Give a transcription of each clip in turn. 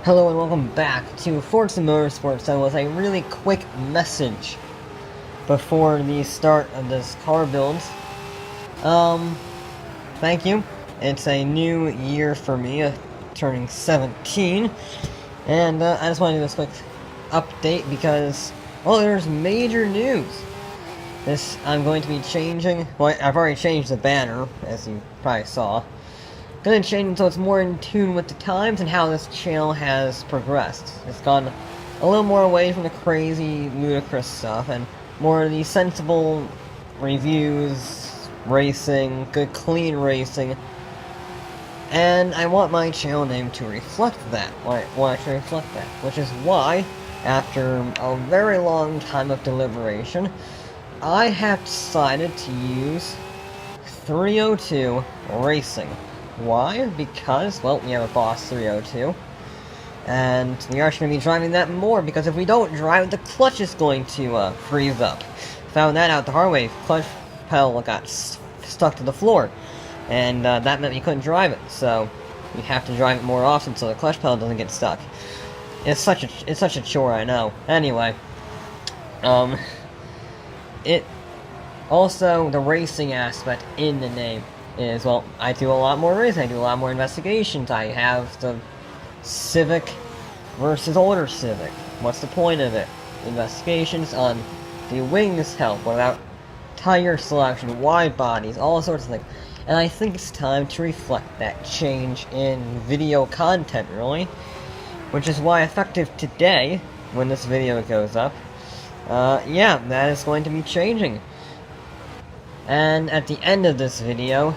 Hello and welcome back to Forza Motorsports. That was a really quick message before the start of this car build. Thank you. It's a new year for me, turning 17, and I just want to do this quick update because, well, there's major news. I'm going to be changing, well, I've already changed the banner, as you probably saw. Gonna change it so it's more in tune with the times and how this channel has progressed. It's gone a little more away from the crazy, ludicrous stuff, and more of the sensible reviews, racing, good clean racing, and I want my channel name to reflect that. Which is why, after a very long time of deliberation, I have decided to use 302 Racing. Why? Because, well, we have a Boss 302, and we are going to be driving that more, because if we don't drive, the clutch is going to freeze up. Found that out the hard way. Clutch pedal got stuck to the floor, and that meant we couldn't drive it, so we have to drive it more often so the clutch pedal doesn't get stuck. It's such a chore, I know. Anyway, it also, the racing aspect in the name is, well, I do a lot more racing, I do a lot more investigations. I have the Civic versus older Civic. What's the point of it? Investigations on the wings help, what about tire selection, wide bodies, all sorts of things. And I think it's time to reflect that change in video content, really. Which is why, effective today, when this video goes up, yeah, that is going to be changing. And at the end of this video,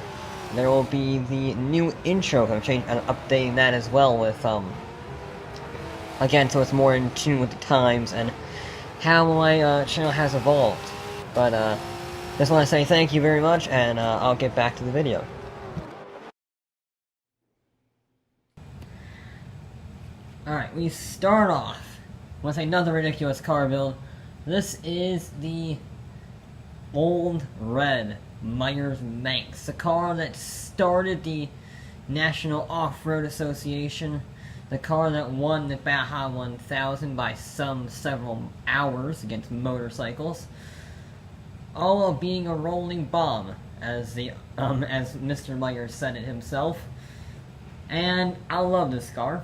there will be the new intro. I'm updating that as well with, again, so it's more in tune with the times and how my channel has evolved. But, just want to say thank you very much, and I'll get back to the video. Alright, we start off with another ridiculous car build. This is the Old Red Meyers Manx, the car that started the National Off-Road Association, the car that won the Baja 1000 by several hours against motorcycles, all while being a rolling bomb, as Mr. Meyers said it himself. And I love this car.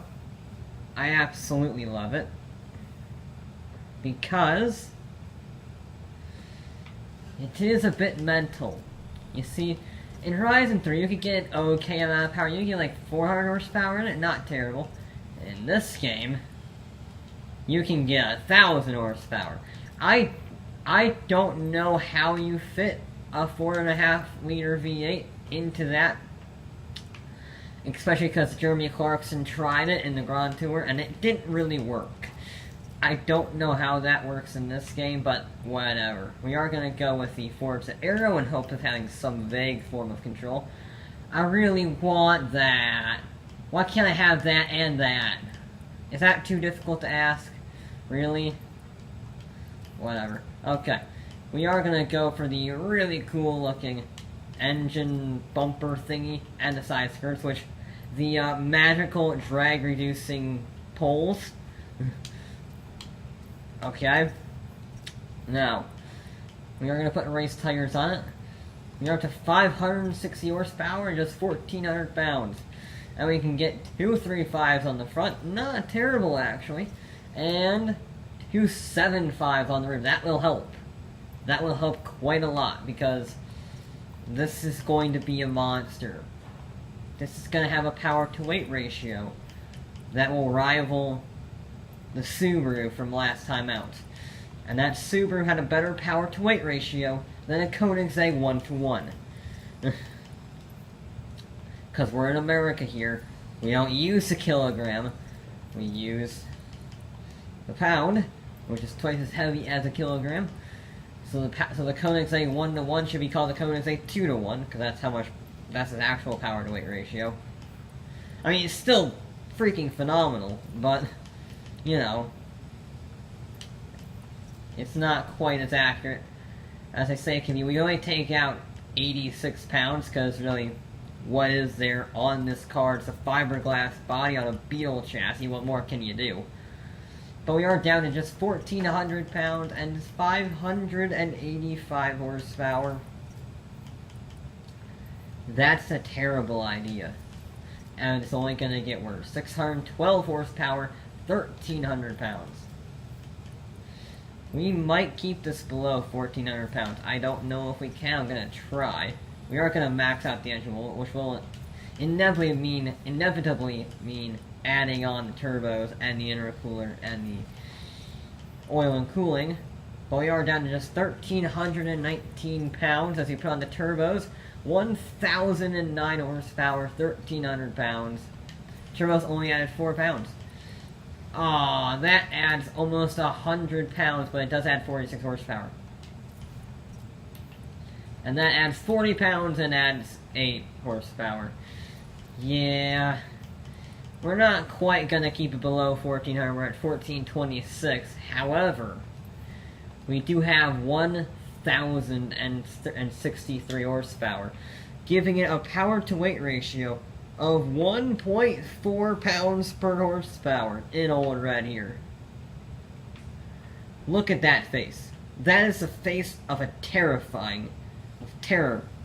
I absolutely love it, because it is a bit mental. You see, in Horizon 3, you could get an okay amount of power. You could get like 400 horsepower in it, not terrible. In this game, you can get 1,000 horsepower. I don't know how you fit a 4.5 liter V8 into that. Especially because Jeremy Clarkson tried it in the Grand Tour, and it didn't really work. I don't know how that works in this game, but whatever. We are going to go with the Forza Aero in hopes of having some vague form of control. I really want that. Why can't I have that and that? Is that too difficult to ask? Really? Whatever. Okay. We are going to go for the really cool looking engine bumper thingy and the side skirts, which the magical drag reducing poles. Okay. Now, we are going to put race tires on it. We are up to 560 horsepower and just 1,400 pounds. And we can get 2 3.5s on the front. Not terrible, actually. And 2 7.5s on the rear. That will help. That will help quite a lot, because this is going to be a monster. This is going to have a power-to-weight ratio that will rival the Subaru from last time out. And that Subaru had a better power-to-weight ratio than a Koenigsegg 1-to-1. Because we're in America here, we don't use the kilogram, we use the pound, which is twice as heavy as a kilogram. So the Koenigsegg 1-to-1 should be called the Koenigsegg 2-to-1, because that's its actual power-to-weight ratio. I mean, it's still freaking phenomenal, but, you know, it's not quite as accurate as I say it can be. We only take out 86 pounds, because really, what is there on this car. It's a fiberglass body on a Beetle chassis. What more can you do? But we are down to just 1,400 pounds and 585 horsepower. That's a terrible idea. And it's only going to get worse. 612 horsepower, 1,300 pounds. We might keep this below 1,400 pounds. I don't know if we can. I'm going to try. We are going to max out the engine, which will inevitably mean adding on the turbos and the intercooler and the oil and cooling. But we are down to just 1,319 pounds as we put on the turbos. 1,009 horsepower, 1,300 pounds. Turbos only added 4 pounds. Aw, that adds almost 100 pounds, but it does add 46 horsepower. And that adds 40 pounds and adds 8 horsepower. Yeah. We're not quite gonna keep it below 1,400, we're at 1,426. However, we do have 1,063 horsepower, giving it a power-to-weight ratio of 1.4 pounds per horsepower in Old Red here. Look at that face. That is the face of a terror,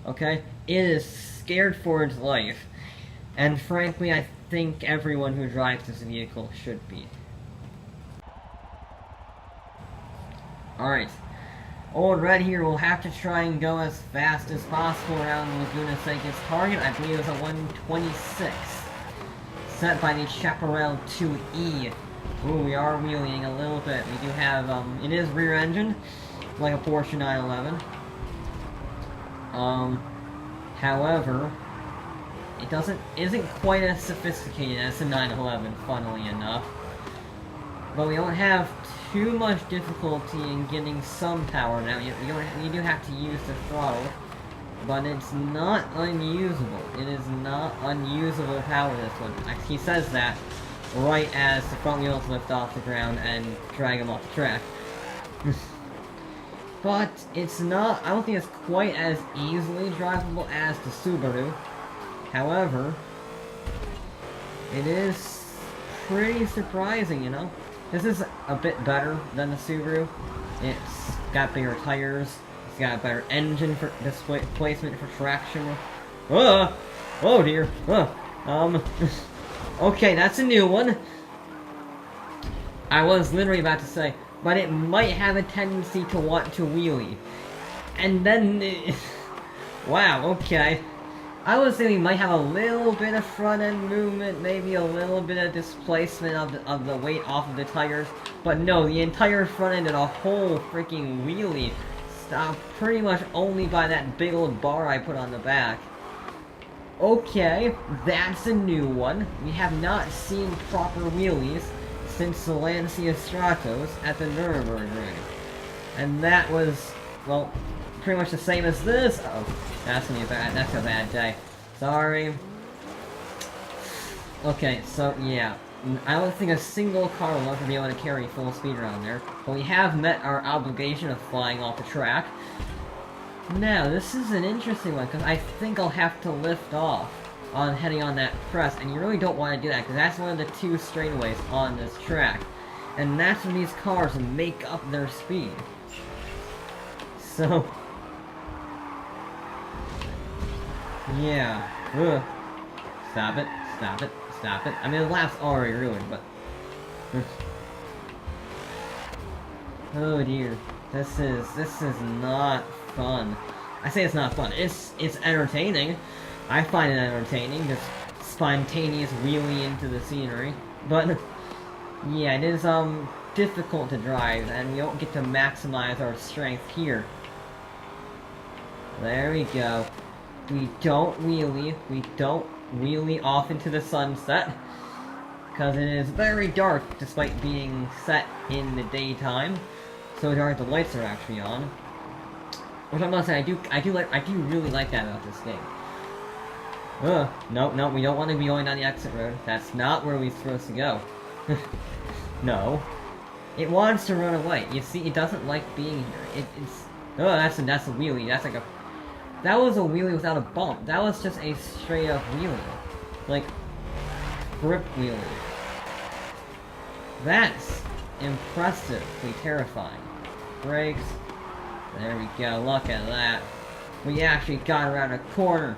okay? It is scared for its life. And frankly, I think everyone who drives this vehicle should be. Alright. Old Red here will have to try and go as fast as possible around Laguna Seca's target. I believe it's a 126. Set by the Chaparral 2E. Ooh, we are wheeling a little bit. We do have, it is rear engine, like a Porsche 911. However, it isn't quite as sophisticated as the 911, funnily enough. But we don't have too much difficulty in getting some power now. You do have to use the throttle, but it's not unusable. It is not unusable power, this one. He says that right as the front wheels lift off the ground and drag him off the track. But it's not, I don't think it's quite as easily drivable as the Subaru. However, it is pretty surprising, you know? This is a bit better than the Subaru. It's got bigger tires, it's got a better engine for displacement for traction. Oh dear. Okay, that's a new one. I was literally about to say, but it might have a tendency to want to wheelie. And then, wow, okay. I would say we might have a little bit of front-end movement, maybe a little bit of displacement of the weight off of the tires, but no, the entire front end did a whole freaking wheelie, stopped pretty much only by that big old bar I put on the back. Okay, that's a new one. We have not seen proper wheelies since the Lancia Stratos at the Nürburgring. And that was, well, pretty much the same as this. Oh, that's a bad day. Sorry. Okay, so yeah. I don't think a single car will ever be able to carry full speed around there. But we have met our obligation of flying off the track. Now, this is an interesting one, because I think I'll have to lift off on heading on that crest, and you really don't want to do that, because that's one of the 2 straightaways on this track. And that's when these cars make up their speed. So, yeah. Ugh. Stop it. I mean, the lap's already ruined, but... Oh dear. This is not fun. I say it's not fun. It's entertaining. I find it entertaining, just spontaneous wheelie into the scenery. But, yeah, it is, difficult to drive, and we don't get to maximize our strength here. There we go. We don't wheelie off into the sunset, because it is very dark, despite being set in the daytime. So dark the lights are actually on. Which I must say, I do really like that about this game. No, we don't want to be going down the exit road. That's not where we're supposed to go. No. It wants to run away. You see, it doesn't like being here. It's... Oh, that's a wheelie. That's like a... That was a wheelie without a bump. That was just a straight up wheelie. Like, grip wheelie. That's impressively terrifying. Brakes. There we go, look at that. We actually got around a corner.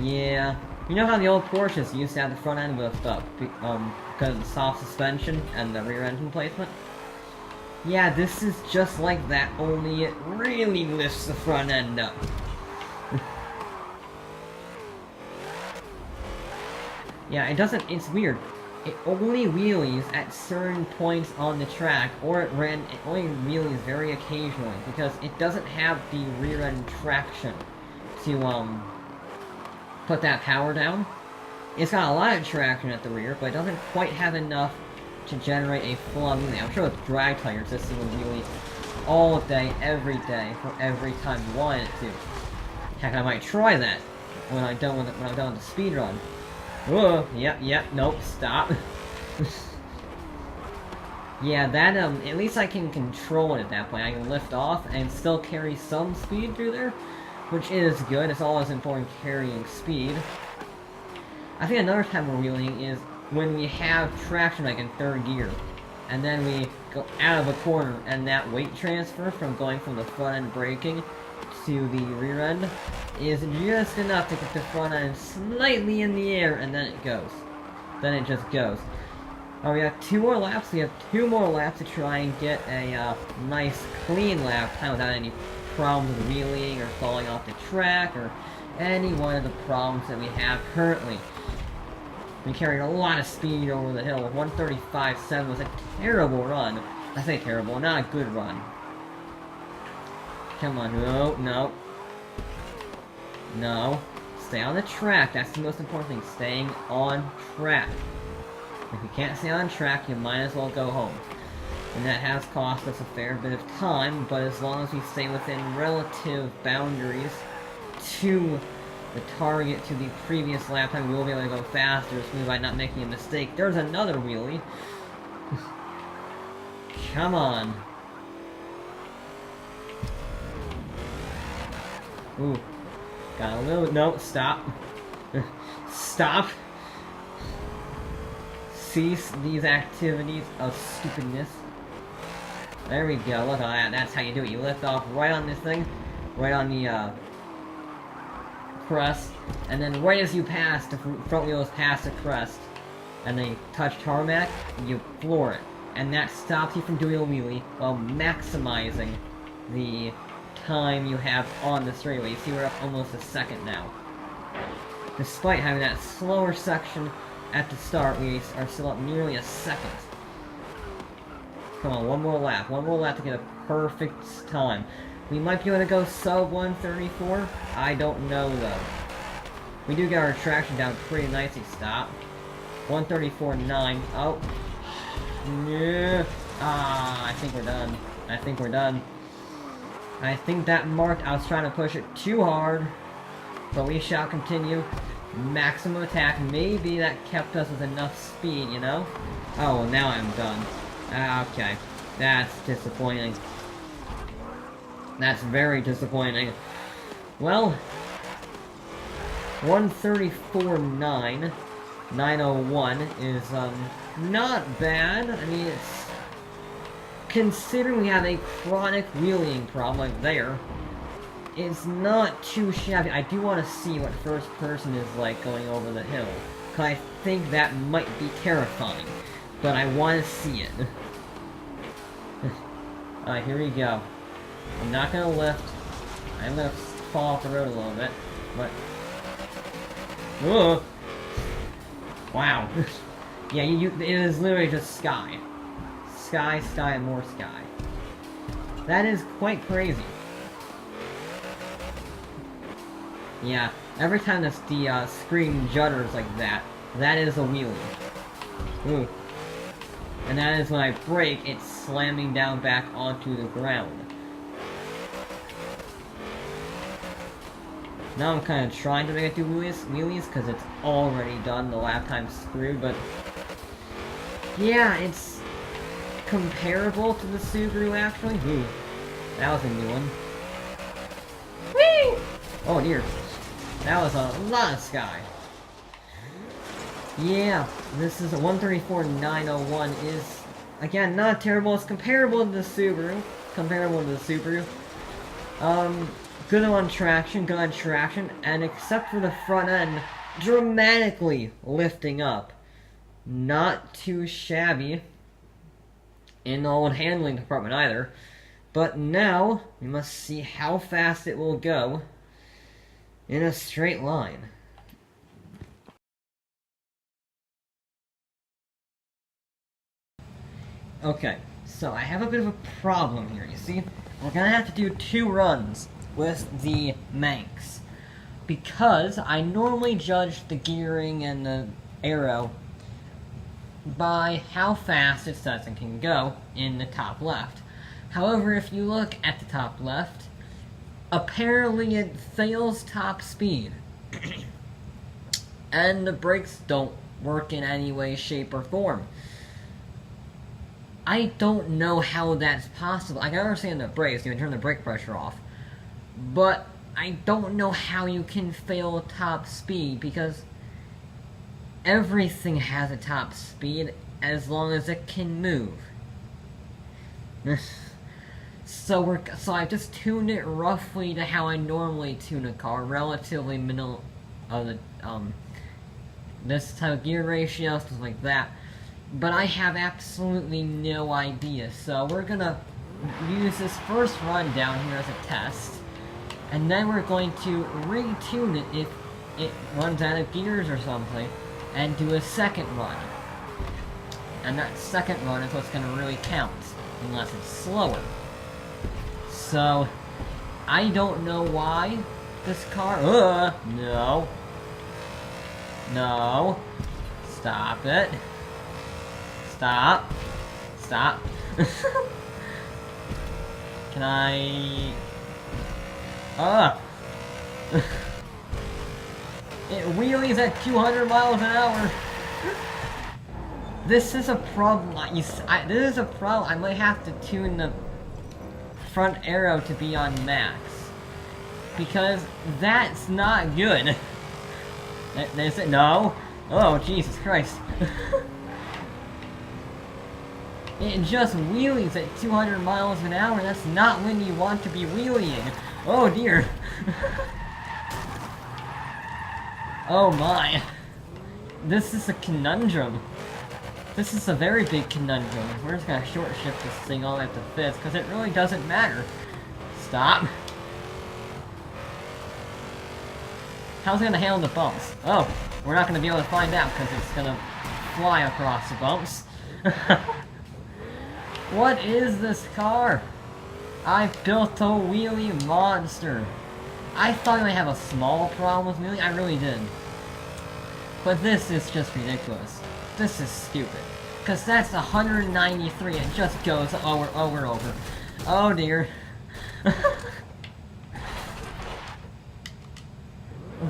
Yeah. You know how the old Porsches used to have the front end with because of the soft suspension and the rear engine placement? Yeah, this is just like that, only it really lifts the front end up. Yeah, it doesn't, it's weird. It only wheelies at certain points on the track, or it only wheelies very occasionally, because it doesn't have the rear end traction to, put that power down. It's got a lot of traction at the rear, but it doesn't quite have enough to generate a full-on wheelie. I'm sure with drag tires, this thing would wheelie all day, for every time you want it to. Heck, I might try that when I'm done with the speed run. Whoa! Yep, nope, stop. Yeah, that, at least I can control it at that point. I can lift off and still carry some speed through there, which is good. It's always important carrying speed. I think another time we're wheeling is when we have traction like in third gear, and then we go out of a corner, and that weight transfer from going from the front end braking to the rear end is just enough to get the front end slightly in the air, and then it goes. Then it just goes. Oh, we have 2 more laps. We have 2 more laps to try and get a nice clean lap time without any problems with wheeling or falling off the track or any one of the problems that we have currently. We carried a lot of speed over the hill. 135.7 was a terrible run. I say terrible, not a good run. Come on, no. Stay on the track, that's the most important thing, staying on track. If you can't stay on track, you might as well go home. And that has cost us a fair bit of time, but as long as we stay within relative boundaries to the target to the previous lap time, we will be able to go faster smooth by not making a mistake. There's another wheelie. Come on. Ooh. Got a little... No, stop. Stop. Cease these activities of stupidness. There we go, look at that. That's how you do it. You lift off right on this thing. Right on the, crest, and then right as you pass, the front wheels pass the crest, and then you touch tarmac, you floor it. And that stops you from doing a wheelie while maximizing the time you have on the straightaway. You see we're up almost a second now. Despite having that slower section at the start, we are still up nearly a second. Come on, one more lap to get a perfect time. We might be able to go sub 134. I don't know though. We do get our traction down pretty nicely. Stop. 134.9. Oh. Yeah. Ah, I think we're done. I think that marked I was trying to push it too hard. But we shall continue. Maximum attack. Maybe that kept us with enough speed, you know? Oh, well, now I'm done. Okay. That's disappointing. That's very disappointing. Well, 134.9, 901 is, not bad. I mean, it's... Considering we have a chronic wheeling problem like there, it's not too shabby. I do want to see what first person is like going over the hill, because I think that might be terrifying, but I want to see it. Alright, here we go. I'm not gonna lift. I'm gonna fall off the road a little bit, but... Whoa! Wow. Yeah, it is literally just sky. Sky, and more sky. That is quite crazy. Yeah, every time the screen judders like that, that is a wheelie. Ooh. And that is when I brake, it's slamming down back onto the ground. Now I'm kind of trying to make it do wheelies, because it's already done, the lap time's screwed, but... Yeah, it's comparable to the Subaru, actually. Ooh, that was a new one. Oh dear. That was a lot of sky. Yeah, this is a 134,901 is, again, not terrible. It's comparable to the Subaru. Good on traction, and except for the front end, dramatically lifting up. Not too shabby in the old handling department either. But now, we must see how fast it will go in a straight line. Okay, so I have a bit of a problem here, you see? We're gonna have to do 2 runs with the Manx. Because I normally judge the gearing and the aero by how fast it says it can go in the top left. However, if you look at the top left, apparently it fails top speed. And the brakes don't work in any way, shape, or form. I don't know how that's possible. I can understand the brakes, you can turn the brake pressure off. But I don't know how you can fail top speed, because everything has a top speed as long as it can move. So I just tuned it roughly to how I normally tune a car, relatively minimal of the this type of gear ratio, stuff like that. But I have absolutely no idea, so we're gonna use this first run down here as a test, and then we're going to retune it if it runs out of gears or something, and do a second run. And that second run is what's gonna really count, unless it's slower. So, I don't know why this car... no. No. Stop it. Stop. Stop. Can I... It wheelies at 200 miles an hour. This is a problem. This is a problem. I might have to tune the front arrow to be on max. Because that's not good. Is it? No? Oh, Jesus Christ. It just wheelies at 200 miles an hour. That's not when you want to be wheeling. Oh dear. Oh my. This is a conundrum. This is a very big conundrum. We're just gonna short shift this thing all the way up to 5th, because it really doesn't matter. Stop. How's it gonna handle the bumps? Oh, we're not gonna be able to find out, because it's gonna fly across the bumps. What is this car? I built a wheelie monster. I thought I might have a small problem with wheelie. I really did. But this is just ridiculous. This is stupid. Because that's 193. It just goes over. Oh dear.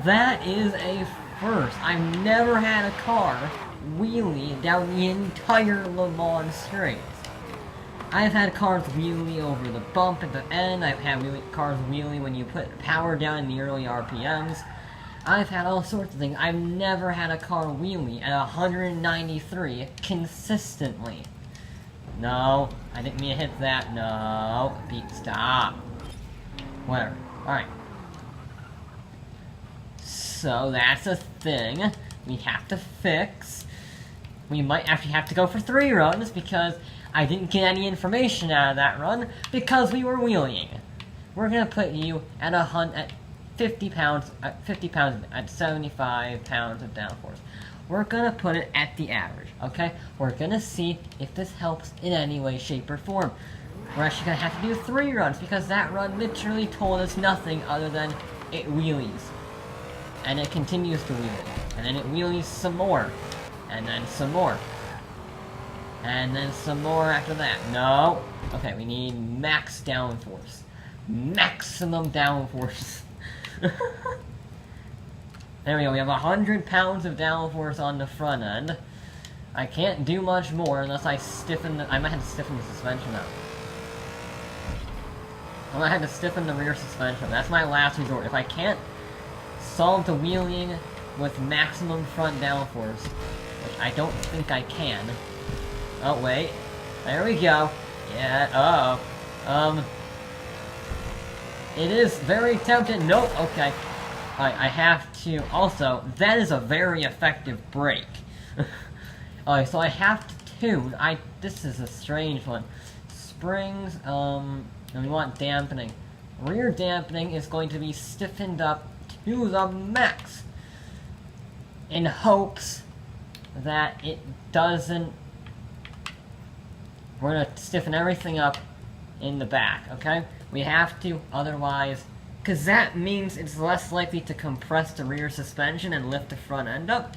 That is a first. I've never had a car wheelie down the entire Le Mans straight. I've had cars wheelie over the bump at the end. I've had cars wheelie when you put power down in the early RPMs. I've had all sorts of things. I've never had a car wheelie at 193 consistently. No, I didn't mean to hit that. No, Pete, stop. Whatever. Alright. So that's a thing we have to fix. We might actually have to go for 3 runs, because I didn't get any information out of that run, because we were wheeling. We're gonna put you at 50 pounds, at 75 pounds of downforce. We're gonna put it at the average, okay? We're gonna see if this helps in any way, shape, or form. We're actually gonna have to do 3 runs, because that run literally told us nothing other than it wheelies. And it continues to wheelie. And then it wheelies some more. And then some more. And then some more after that. No. Okay, we need max downforce. Maximum downforce. There we go, we have 100 pounds of downforce on the front end. I can't do much more unless I stiffen I might have to stiffen the suspension up. I'm gonna have to stiffen the rear suspension. That's my last resort. If I can't solve the wheeling with maximum front downforce, which I don't think I can. Oh, wait. There we go. Yeah, uh-oh. It is very tempting. Nope, okay. I have to... Also, that is a very effective brake. Alright, so I have to tune... This is a strange one. Springs, and we want dampening. Rear dampening is going to be stiffened up to the max. In hopes that it doesn't... We're gonna stiffen everything up in the back, okay? We have to, otherwise... Because that means it's less likely to compress the rear suspension and lift the front end up.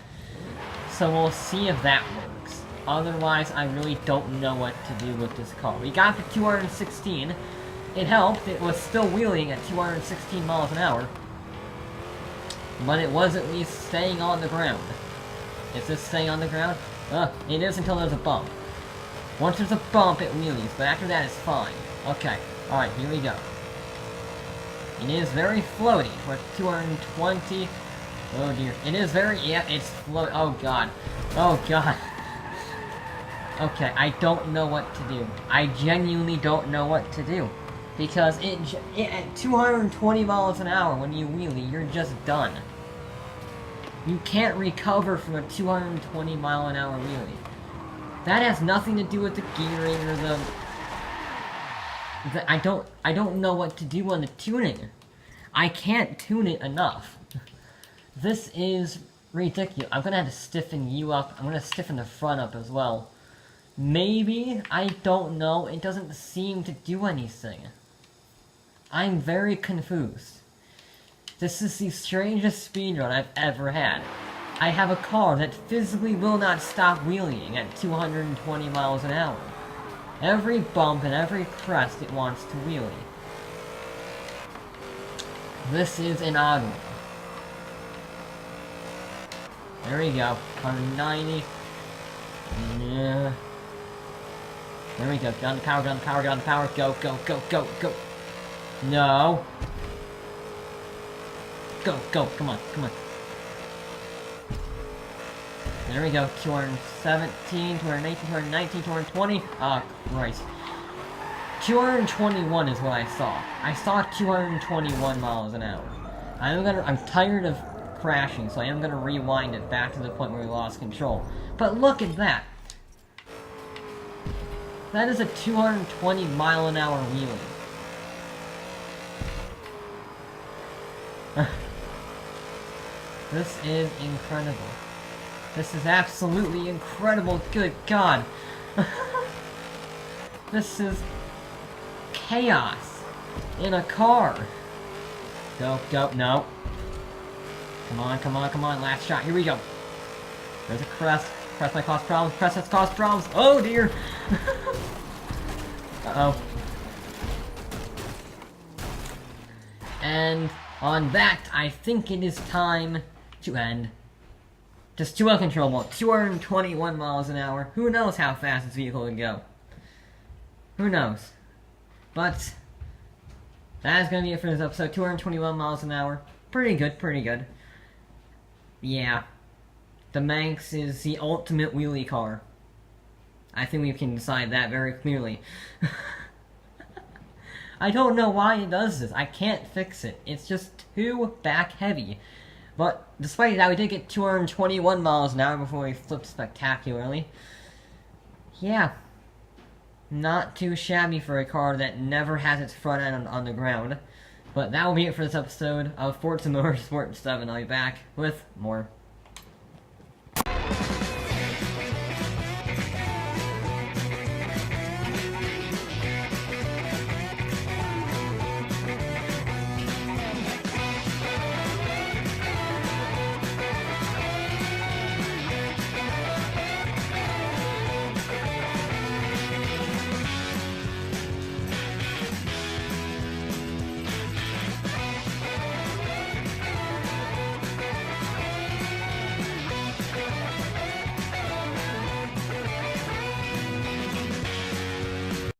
So we'll see if that works. Otherwise, I really don't know what to do with this car. We got the 216. It helped. It was still wheeling at 216 miles an hour. But it was at least staying on the ground. Is this staying on the ground? It is until there's a bump. Once there's a bump, it wheelies, but after that, it's fine. Okay, alright, here we go. It is very floaty. We're at 220. Oh dear. It is very... Yeah, it's float... Oh god. Oh god. Okay, I don't know what to do. I genuinely don't know what to do. Because at 220 miles an hour, when you wheelie, you're just done. You can't recover from a 220 mile an hour wheelie. That has nothing to do with the gearing or the I don't know what to do on the tuning. I can't tune it enough. This is ridiculous. I'm gonna have to stiffen you up. I'm gonna stiffen the front up as well. Maybe? I don't know. It doesn't seem to do anything. I'm very confused. This is the strangest speedrun I've ever had. I have a car that physically will not stop wheeling at 220 miles an hour. Every bump and every crest it wants to wheelie. This is an odd one. There we go. 190. Yeah. There we go. Get on the power, get on the power, get on the power. Go, go, go, go, go. No. Go, go, come on, come on. There we go, 217, 218, 219, 220. Ah, Christ. 221 is what I saw. I saw 221 miles an hour. I'm tired of crashing, so I am gonna rewind it back to the point where we lost control. But look at that. That is a 220 mile an hour wheelie. This is incredible. This is absolutely incredible, good God. This is chaos in a car. Go, go, no. Come on, come on, come on, last shot, here we go. There's a crest. Crest might cause problems, crest has caused problems. Oh dear! Uh-oh. And on that, I think it is time to end. Just too uncontrollable. 221 miles an hour. Who knows how fast this vehicle can go? Who knows? But that's gonna be it for this episode. 221 miles an hour. Pretty good, pretty good. Yeah. The Manx is the ultimate wheelie car. I think we can decide that very clearly. I don't know why it does this. I can't fix it. It's just too back heavy. But despite that, we did get 221 miles an hour before we flipped spectacularly. Yeah. Not too shabby for a car that never has its front end on the ground. But that will be it for this episode of Forza Motorsport 7. I'll be back with more.